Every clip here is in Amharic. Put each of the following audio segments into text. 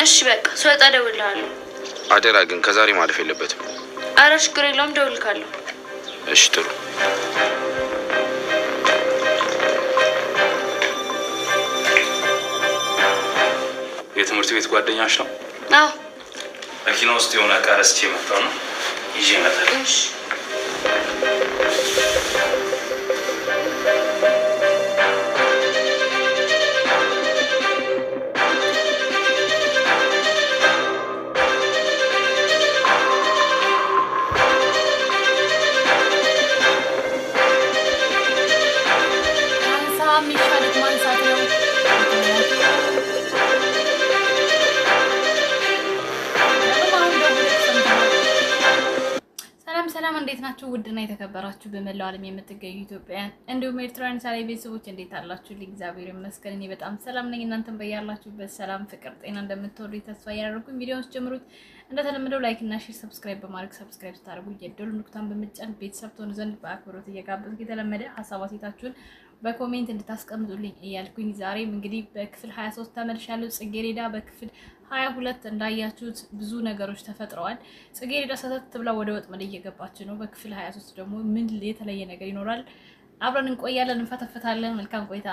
እሺ በቃ ስወጣ እደውልልሃለሁ። አደራ ግን ከዛሬ ማለፍ የለበትም። ኧረ ችግር የለውም እደውልልሃለሁ። እሺ ጥሩ። የትምህርት ቤት ጓደኛሽ ነው? አዎ። መኪና ውስጥ የሆነ ዕቃ ረስቼ መጣሁ ነው ይዤ እመጣለሁ። እሺ ሰላም እንዴት ናችሁ? ውድና የተከበራችሁ በመላው ዓለም የምትገኙ ኢትዮጵያውያን እንዲሁም ኤርትራውያን ሳላይ ቤተሰቦች እንዴት አላችሁ? እግዚአብሔር ይመስገን እኔ በጣም ሰላም ነኝ። እናንተም በያላችሁበት ሰላም፣ ፍቅር፣ ጤና እንደምትወዱ ተስፋ እያደረኩኝ ቪዲዮውን ጀምሩት። እንደተለመደው ላይክ እና ሼር ሰብስክራይብ በማድረግ ሰብስክራይብ ታደርጉ የደወል ምልክቱን በመጫን ቤተሰብ ትሆኑ ዘንድ በአክብሮት እየጋበዝኩ የተለመደ ሐሳብ አስተያየታችሁን በኮሜንት እንድታስቀምጡልኝ እያልኩኝ ዛሬም እንግዲህ በክፍል 23 ተመልሻለሁ። ጽጌረዳ በክፍል 22 እንዳያችሁት ብዙ ነገሮች ተፈጥረዋል። ጽጌረዳ ሰተት ብላ ወደ ወጥመድ እየገባች ነው። በክፍል 23 ደግሞ ምን የተለየ ነገር ይኖራል? አብረን እንቆያለን፣ እንፈተፈታለን። መልካም ቆይታ።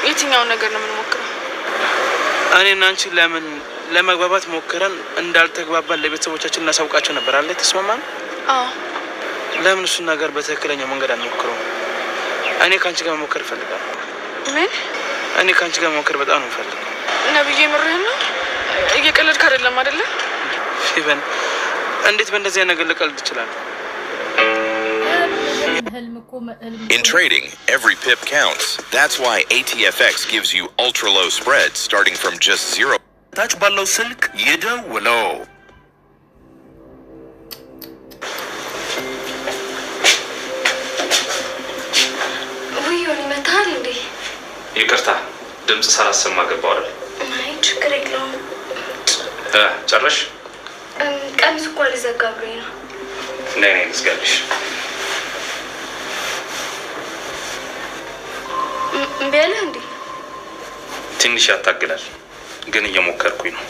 የትኛውን ነገር ነው የምንሞክረው? እኔና አንቺ ለምን ለመግባባት ሞክረን እንዳልተግባባን ለቤተሰቦቻችን እናሳውቃቸው ነበር አለ። ተስማማን? አዎ። ለምን እሱን ነገር በትክክለኛው መንገድ አንሞክረው? እኔ ካንቺ ጋር መሞከር እፈልጋለሁ። ምን? እኔ ካንቺ ጋር መሞከር በጣም ነው የምፈልገው። ነብዬ ምርህን ነው? እየቀለድክ አይደለም አይደለ? ፊበን እንዴት በእንደዚህ ነገር ልቀልድ ይችላል? In trading, every pip counts. That's why ATFX gives you ultra low spreads starting from just 0. ታች ባለው ስልክ ይደውለው። ይቅርታ ድምጽ ሳላሰማ ገባሁ አይደል? አይ ችግር የለውም። ጨረሽ? ቀሚስ እኮ ሊዘጋብኝ ነው። ነይ ልዝጋልሽ። እምቢ አለህ እንዴ? ትንሽ ያታግላል ግን እየሞከርኩኝ ነው።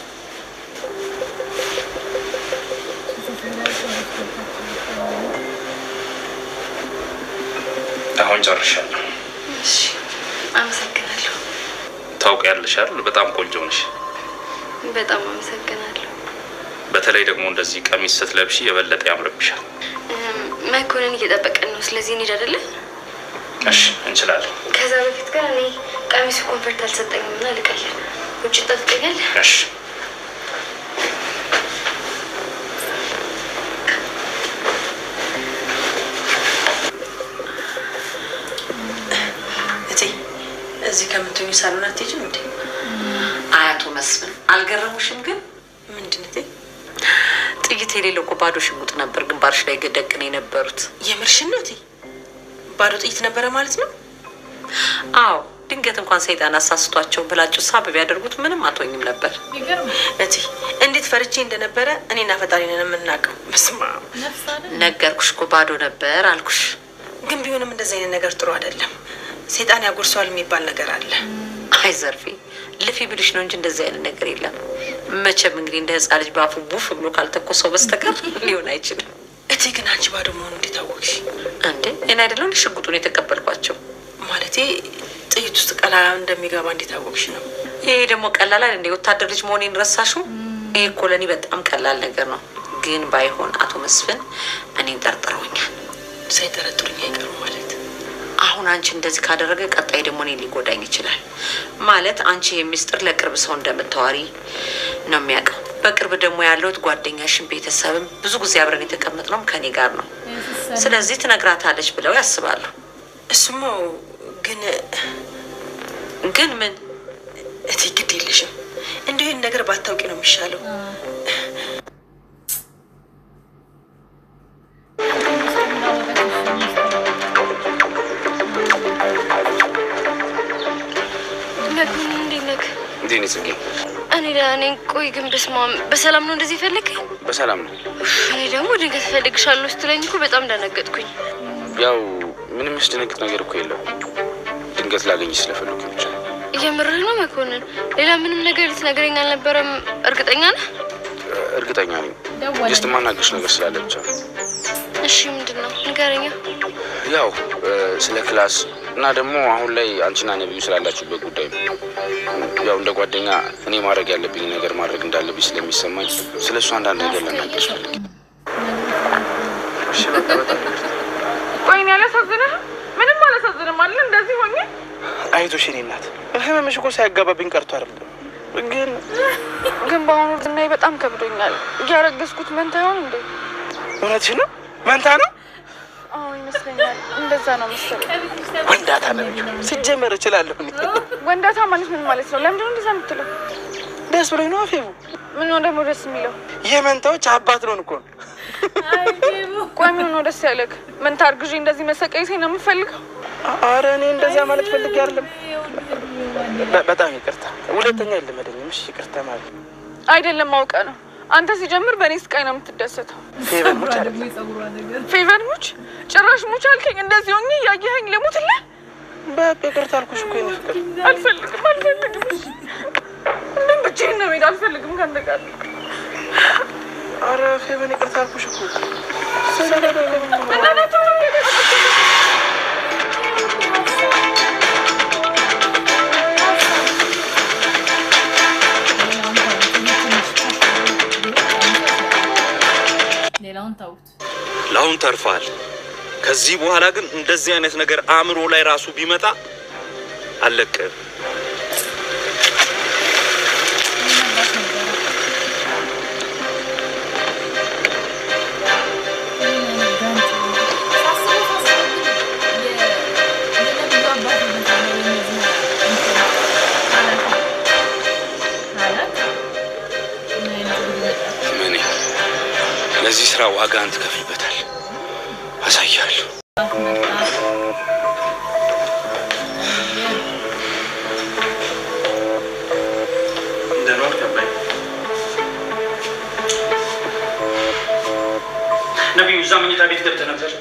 አሁን ጨርሻለሁ። እሺ አመሰግናለሁ። ታውቂያለሽ አይደል? በጣም ቆንጆ ነሽ። በጣም አመሰግናለሁ። በተለይ ደግሞ እንደዚህ ቀሚስ ስትለብሺ የበለጠ ያምርብሻል። ማይኮንን እየጠበቀን ነው። ስለዚህ እንሂድ አይደለ? እሺ እንችላለን። ከዛ በፊት ግን እኔ ቀሚሱ ኮንፈርት አልሰጠኝም እና ልቀይር። ውጭ ጠብቀኛል። እሺ እዚህ ከምትኙ ሳሎን አትሄጂም እንዴ? አያቱ መስፍን አልገረሙሽም? ግን ምንድነው ጥይት የሌለው እኮ ባዶ ሽጉጥ ነበር ግንባርሽ ላይ ገደቅን የነበሩት። የምርሽን ነው? ባዶ ጥይት ነበረ ማለት ነው? አዎ ድንገት እንኳን ሰይጣን አሳስቷቸው ብላችሁ ሳብ ቢያደርጉት ምንም አትሆኝም ነበር። እንዴት ፈርቼ እንደነበረ እኔና ፈጣሪ ነን የምናውቀው። መስማ ነገርኩሽ እኮ ባዶ ነበር አልኩሽ። ግን ቢሆንም እንደዚህ አይነት ነገር ጥሩ አይደለም። ሰይጣን ያጎርሰዋል የሚባል ነገር አለ። አይ ዘርፌ ልፊ ብልሽ ነው እንጂ እንደዚህ አይነት ነገር የለም። መቼም እንግዲህ እንደ ህፃን ልጅ ባፉ ቡፍ ብሎ ካልተኮሰው በስተቀር ሊሆን አይችልም። ግን አንቺ ባዶ መሆኑ እንዴት አወቅሽ እንዴ? እኔ አይደለም ሽጉጡን የተቀበልኳቸው። ማለቴ ጥይት ውስጥ ቀላል እንደሚገባ እንዴት አወቅሽ ነው? ይሄ ደግሞ ቀላል አይደል እንዴ? ወታደር ልጅ መሆኔን ረሳሽው? ይሄ እኮ ለኔ በጣም ቀላል ነገር ነው። ግን ባይሆን አቶ መስፍን እኔን ጠርጥረውኛል። ሳይጠረጥሩኝ አይቀሩም ማለት አሁን አንቺ እንደዚህ ካደረገ ቀጣይ ደግሞ እኔ ሊጎዳኝ ይችላል። ማለት አንቺ የሚስጥር ለቅርብ ሰው እንደምታዋሪ ነው የሚያውቀው። በቅርብ ደግሞ ያለውት ጓደኛሽን ቤተሰብም ብዙ ጊዜ አብረን የተቀመጥነው ከኔ ጋር ነው። ስለዚህ ትነግራታለች ብለው ያስባሉ። እሱማ ግን ምን ግድ የለሽም። እንዲሁ ይህን ነገር ባታውቂ ነው የሚሻለው። እንዴት ጽጌ? እኔ ቆይ ግን በሰላም ነው እንደዚህ ፈልገኝ? በሰላም ነው። እኔ ደግሞ ድንገት ፈልግሻለሁ ስትለኝ እኮ በጣም ደነገጥኩኝ። ያው ምንም ያስደነግጥ ነገር እኮ የለም። ድንገት ላገኝሽ ስለፈለኩኝ ብቻ። የምርህ ነው መኮንን? ሌላ ምንም ነገር ልትነግረኝ አልነበረም? እርግጠኛ ነህ? እርግጠኛ ነኝ። ጀስት ማናገርሽ ነገር ስላለ ብቻ። እሺ ምንድነው? ንገረኛ። ያው ስለ ክላስ እና ደግሞ አሁን ላይ አንቺና ነብዩ ስላላችሁበት ጉዳይ ነው። ያው እንደ ጓደኛ እኔ ማድረግ ያለብኝ ነገር ማድረግ እንዳለብኝ ስለሚሰማኝ ስለሱ አንዳንድ ነገር ልናገርሽ ፈልጌ። እሺ በቃ በጣም ወይኔ አላሳዝንህ? ምንም አላሳዝንም አይደል? እንደዚህ ሆኜ አይዞሽ የኔ እናት። ህመምሽ እኮ ሳያጋባብኝ ቀርቶ አይደለም። ግን በአሁኑ ዝናዬ በጣም ከብዶኛል። እያረገዝኩት መንታ ይሆን እንዴ? እውነትሽ ነው? መንታ ነው? አዎ ይመስለኛል። እንደዛ ነው መሰለኝ። ወንዳታ ነው ሲጀመር እችላለሁ። ወንዳታ ማለት ምን ማለት ነው? ለምንድን ነው እንደዛ የምትለው? ደስ ብሎኝ ነው አፌቡ። ምን ነው ደግሞ ደስ የሚለው? የመንታዎች አባት ነው እኮ። ቆይ ምን ነው ደስ ያለክ? መንታ አርግዤ እንደዚህ መሰቀየቴ ነው የምፈልገው? ኧረ እኔ እንደዛ ማለት ፈልጌ አይደለም። በጣም ይቅርታ። ሁለተኛ አይለመደኝም። እሺ ይቅርታ ማለት አይደለም አውቀ ነው። አንተ ሲጀምር በእኔ ስቃይ ነው የምትደሰተው። ፌቨር ሙች አይደለም። ፌቨር ሙች? ጭራሽ ሙች አልከኝ። እንደዚህ ሆኜ እያየኸኝ ልሙትልህ? በቃ ይቅርታ አልኩሽ እኮ የእኔ ፍቅር። አልፈልግም። እንደም ብቻዬን ነው የምሄድ። አልፈልግም ከአንተ ጋር። ኧረ ፌቨር ይቅርታ አልኩሽ እኮ። ለአሁን ተርፋል። ከዚህ በኋላ ግን እንደዚህ አይነት ነገር አእምሮ ላይ ራሱ ቢመጣ አለቅም። ለዚህ ስራ ዋጋን ትከፍልበታል። አሳያለሁ። ነቢዩ እዛ መኝታ ቤት ገብተህ ነበር?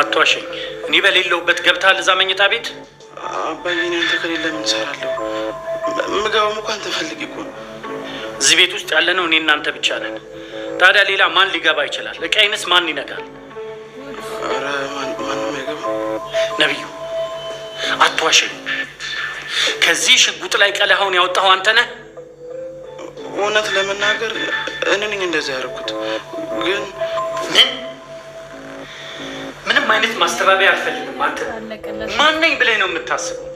አትዋሸኝ። እኔ በሌለሁበት ገብተሃል እዛ መኝታ ቤት? አባዬ እኔ አንተ ከሌለ ምን እሰራለሁ? ምገባም እኮ አንተ ፈልጌ እኮ ነው። እዚህ ቤት ውስጥ ያለነው እኔ እናንተ ብቻ ነን። ታዲያ ሌላ ማን ሊገባ ይችላል? እቃዬንስ ማን ይነካል? ኧረ ማንም አይገባም። ነቢዩ አትዋሸኝ። ከዚህ ሽጉጥ ላይ ቀለሃውን ያወጣኸው አንተ ነህ? እውነት ለመናገር እኔ ነኝ እንደዚያ ያደረኩት። ግን ምንም አይነት ማስተባበያ አልፈልግም። አንተ ማን ነኝ ብለህ ነው የምታስበው?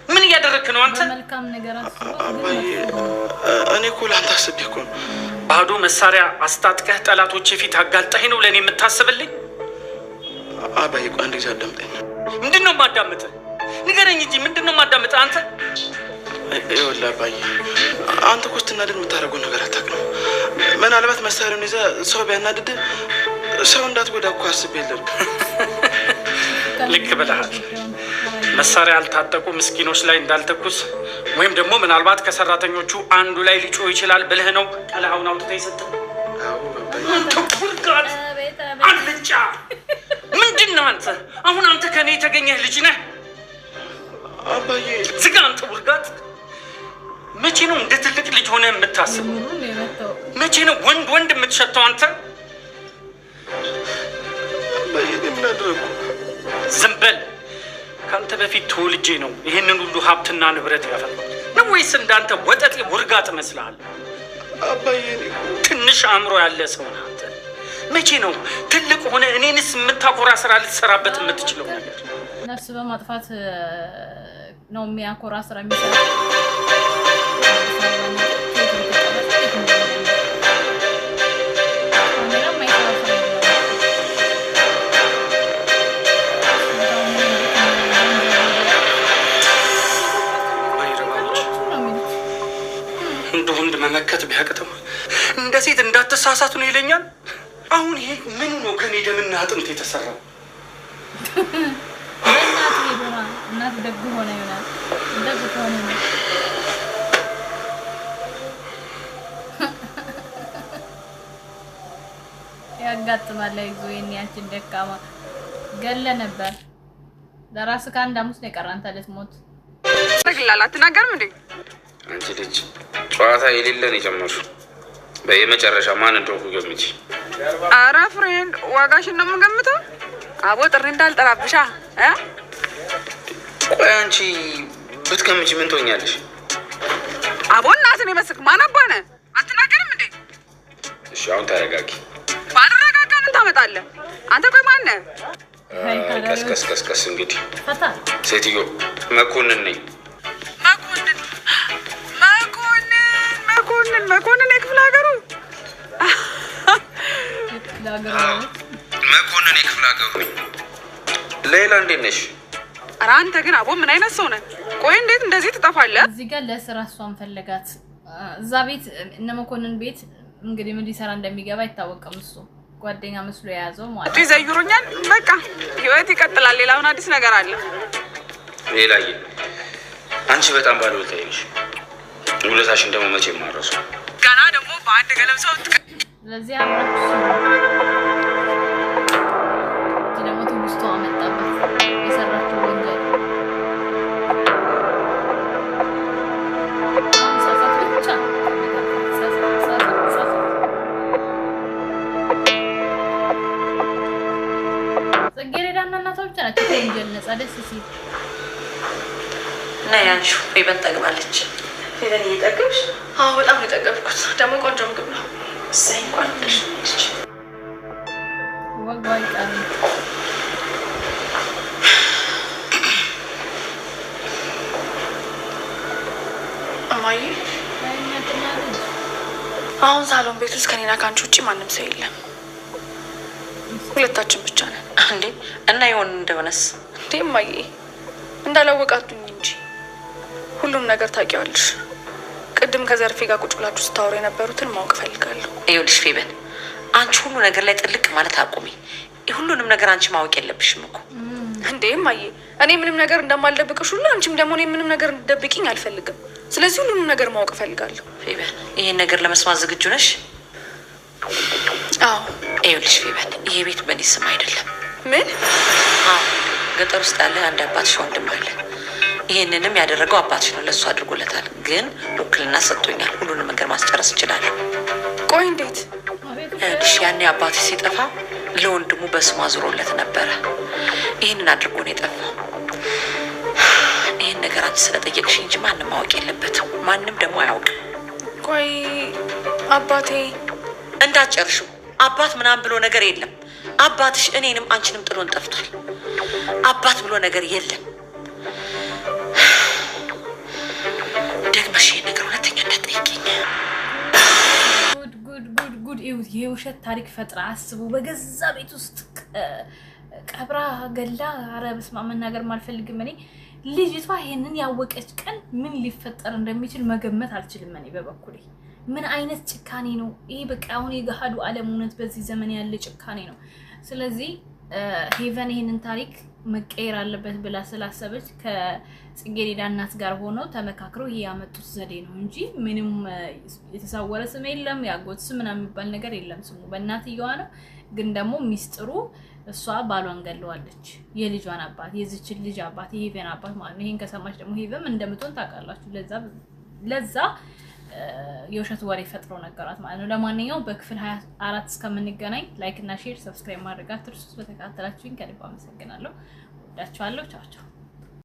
ምን እያደረግክ ነው አንተ? አባዬ እኔ እኮ ለአንተ አስቤ እኮ ነው። ባዶ መሳሪያ አስታጥቀህ ጠላቶች ፊት አጋልጠህ ነው ለእኔ የምታስብልኝ? አባዬ ቆይ አንድ ጊዜ አዳምጠኝ። ምንድን ነው የማዳምጥህ? ንገረኝ እንጂ ምንድን ነው የማዳምጥህ አንተ? ይኸውልህ አባዬ አንተ እኮ ስትናደድ የምታደርገው ነገር አታውቅም። ምናልባት መሳሪያውን ይዘህ ሰው ቢያናድድህ ሰው እንዳትጎዳ እኮ አስቤ የለም። ልክ ብለሃል። መሳሪያ ያልታጠቁ ምስኪኖች ላይ እንዳልተኩስ ወይም ደግሞ ምናልባት ከሰራተኞቹ አንዱ ላይ ሊጮህ ይችላል ብለህ ነው ቀለሃውን አውጥተህ የሰጠው? ተኩርጋት አልጫ ምንድን ነው አንተ? አሁን አንተ ከእኔ የተገኘህ ልጅ ነህ? አባዬ ዝጋ አንተ ውርጋት። መቼ ነው እንደ ትልቅ ልጅ ሆነ የምታስበው? መቼ ነው ወንድ የምትሸተው አንተ? አባዬ ምን አደረኩ? ዝም በል። ከአንተ በፊት ተወልጄ ነው ይህንን ሁሉ ሀብትና ንብረት ያፈራሁት ነው ወይስ እንዳንተ ወጠጤ ውርጋጥ መስልሃል? አባዬ ትንሽ አእምሮ ያለ ሰው ነህ አንተ። መቼ ነው ትልቅ ሆነ እኔንስ የምታኮራ ስራ ልትሰራበት የምትችለው ነገር? ነፍስ በማጥፋት ነው የሚያኮራ ስራ የሚሰራ። እንደ ወንድ መመከት ቢያቅተው እንደ ሴት እንዳትሳሳት ነው ይለኛል። አሁን ይሄ ምን ነው ከኔ ደምና አጥንት የተሰራው? እናት ደግ ሆነ ይሆናል። ደግ ሆነ ነው ያጋጥማል። አይዞህ የኔያችን ደካማ ገለ ነበር ለራስህ ከአንድ አምስት ነው የቀረ አንተ ልትሞት ተግላላ አትናገርም እንዴ? አንቺ ልጅ ጨዋታ የሌለን የጀመርሽው በየመጨረሻ ማን እንደሆንኩ ገምቺ። ኧረ ፍሬንድ ዋጋሽን ነው የምገምተው። አቦ ጥሪ እንዳልጠራብሻ እ ቆይ አንቺ ብትገምቺ ምን ትሆኛለሽ? አቦ እናትን የመስክ ማን አባነ አትናገርም እንዴ? እሺ አሁን ተረጋጊ። ባልረጋጋ ምን ታመጣለህ አንተ? ቆይ ማን ነህ? ቀስ እንግዲህ ፈታ ሴትዮ መኮንን ነኝ። መኮንን የክፍለ ሀገሩ መኮንን የክፍለ ሀገሩ ነኝ። ሌላ እንዴት ነሽ? ኧረ አንተ ግን አቦ ምን አይነት ሰው ነህ? ቆይ እንዴት እንደዚህ ትጠፋለህ? እዚህ ጋር ለስራ እሷን ፈለጋት። እዛ ቤት እነ መኮንን ቤት እንግዲህ ምን ሊሰራ እንደሚገባ አይታወቅም። እሱ ጓደኛ መስሎ የያዘው ማለት ነው። ይዘይሩኛል። በቃ ህይወት ይቀጥላል። ሌላ ምን አዲስ ነገር አለ? ሌላዬ አንቺ በጣም ባለውለታዬ ነሽ። ውለታሽን ደግሞ መቼም ማረሱ። ገና ደግሞ በአንድ ገለም ሰው ለዚህ አብራችሁ ደግሞ ትውስቷ አመጣበት የሰራችው ወንጀል ጽጌረዳና እናቷ ብቻ ናቸው ከወንጀል ነፃ። ደስ ሲል እና ያንሹ ፌቨን ጠግባለች። ፌቨን እየጠገብሽ? አዎ በጣም የጠገብኩት። ደግሞ ቆንጆ ምግብ ነው። እሰይ እንኳን ደስ ይበልሽ። ወጓይ ቃል እማዬ አሁን ሳሎን ቤት ውስጥ ከኔና ከአንቺ ውጭ ማንም ሰው የለም። ሁለታችን ብቻ ነን። እንዴ እና ይሆን እንደሆነስ? እንዴ እማዬ እንዳላወቃቱኝ እንጂ ሁሉም ነገር ታውቂዋለሽ። ቅድም ከዘርፌ ጋር ቁጭ ብላችሁ ስታወሩ የነበሩትን ማወቅ ፈልጋለሁ። ይኸውልሽ ፌቨን አንቺ ሁሉ ነገር ላይ ጥልቅ ማለት አቁሚ። ሁሉንም ነገር አንቺ ማወቅ የለብሽም እኮ። እንዴ እማዬ እኔ ምንም ነገር እንደማልደብቅሽ ሁሉ አንቺም ደግሞ እኔ ምንም ነገር እንደብቂኝ አልፈልግም። ስለዚህ ሁሉንም ነገር ማወቅ ፈልጋለሁ። ፌቨን ይሄን ነገር ለመስማት ዝግጁ ነሽ? አዎ። ይኸውልሽ ፌቨን ይሄ ቤት በእኔ ስም አይደለም። ምን? አዎ ገጠር ውስጥ ያለ አንድ አባትሽ ወንድም አለ። ይሄንንም ያደረገው አባትሽ ነው። ለሱ አድርጎለታል። ግን ውክልና ሰጥቶኛል። ሁሉንም ነገር ማስጨረስ እችላለሁ። ቆይ እንዴት? እሺ ያኔ አባትሽ ሲጠፋ ለወንድሙ በስሙ አዙሮለት ነበረ። ይሄንን አድርጎ ነው የጠፋው። ይሄን ነገር አንቺ ስለጠየቅሽ እንጂ ማንም ማወቅ የለበትም። ማንም ደግሞ አያውቅም። ቆይ አባቴ እንዳጨርሹ አባት ምናምን ብሎ ነገር የለም። አባትሽ እኔንም አንቺንም ጥሎን ጠፍቷል። አባት ብሎ ነገር የለም። ደግመሽ ይሄን ነገር ሁለተኛ እንዳትጠይቂኝ። ጉድ የውሸት ታሪክ ፈጥራ አስቡ። በገዛ ቤት ውስጥ ቀብራ ገላ። ኧረ በስመ አብ መናገር ማልፈልግም እኔ። ልጅቷ ይሄንን ያወቀች ቀን ምን ሊፈጠር እንደሚችል መገመት አልችልም እኔ በበኩሌ። ምን አይነት ጭካኔ ነው ይሄ? በቃ አሁን የገሃዱ ዓለም እውነት በዚህ ዘመን ያለ ጭካኔ ነው። ስለዚህ ሄቨን ይሄንን ታሪክ መቀየር አለበት ብላ ስላሰበች ከጽጌረዳ እናት ጋር ሆነው ተመካክረው ይሄ ያመጡት ዘዴ ነው እንጂ ምንም የተሳወረ ስም የለም። ያጎት ስም ምናምን የሚባል ነገር የለም። ስሙ በእናትየዋ ነው። ግን ደግሞ ሚስጥሩ እሷ ባሏን ገለዋለች። የልጇን አባት የዚችን ልጅ አባት የሄቨን አባት ማለት ነው። ይሄን ከሰማች ደግሞ ሄቨን እንደምትሆን ታውቃላችሁ። ለዛ የውሸት ወሬ ፈጥሮ ነገራት ማለት ነው። ለማንኛውም በክፍል 24 እስከምንገናኝ ላይክ እና ሼር ሰብስክራይብ ማድረግ አትርሱ። ስለተከታተላችሁኝ ከልብ አመሰግናለሁ። ወዳችኋለሁ። ቻው ቻው።